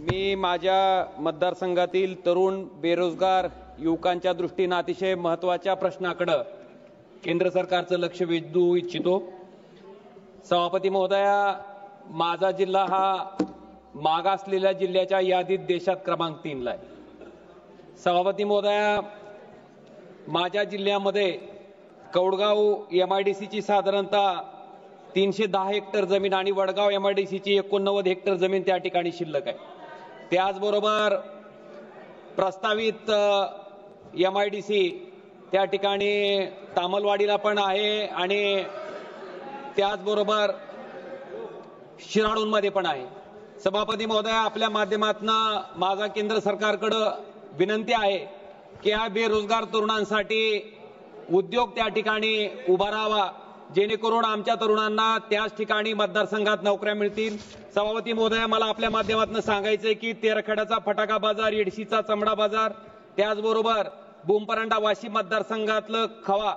मी माझ्या मतदारसंघातील तरुण बेरोजगार युवकांच्या दृष्टीने अतिशय महत्त्वाच्या प्रश्नाकडे केंद्र सरकारचं लक्ष वेधू इच्छितो। सभापती महोदया, माझा जिल्हा हा मागासलेल्या जिल्ह्याच्या यादीत देशात क्रमांक 3 ला आहे। सभापती महोदया, माझ्या जिल्ह्यामध्ये कौडगाव MIDC ची साधारणतः 310 हेक्टर जमीन आणि वडगाव MIDC ची 89 हेक्टर जमीन त्या ठिकाणी शिल्लक आहे। त्याचबरोबर प्रस्तावित MIDC त्या ठिकाणी तामलवाडीला पण आहे आणि त्याचबरोबर शिराळूंमध्ये पण आहे। सभापती महोदया, आपल्या माध्यमातून माझा केंद्र सरकारकडे विनंती आहे की या बेरोजगार तरुणांसाठी उद्योग त्या ठिकाणी उभा राहावा, जेणेकरून आमच्या तरुणांना त्याच ठिकाणी मतदारसंघात नोकऱ्या मिळतील। सभापती महोदया, मला आपल्या माध्यमातून सांगायचंय की तेरखेड्याचा फटाका बाजार, येडशीचा चमडा बाजार, त्याचबरोबर बुमपरांडा वाशी मतदारसंघातलं खवा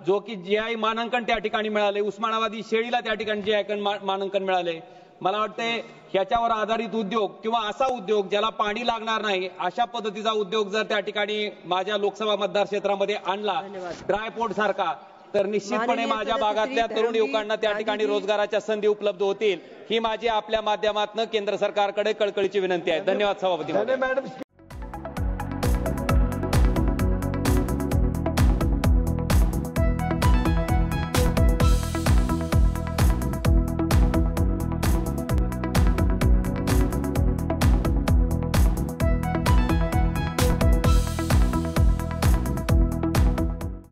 जो की GI मानांकन त्या ठिकाणी मिळाले, उस्मानाबादी शेळीला त्या ठिकाणी GI मानांकन मिळाले। मला वाटते ह्याच्यावर आधारित उद्योग किंवा असा उद्योग ज्याला पाणी लागणार नाही अशा पद्धतीचा उद्योग जर त्या ठिकाणी माझ्या लोकसभा मतदारक्षेत्रामध्ये आणला ड्रायपोर्ट सारखा, तर निश्चितपणे माझ्या भागातल्या तरुण युवकांना त्या ठिकाणी रोजगाराच्या संधी उपलब्ध होतील। ही माझी आपल्या माध्यमातून केंद्र सरकारकडे कळकळीची विनंती आहे। धन्यवाद सभापती महोदय।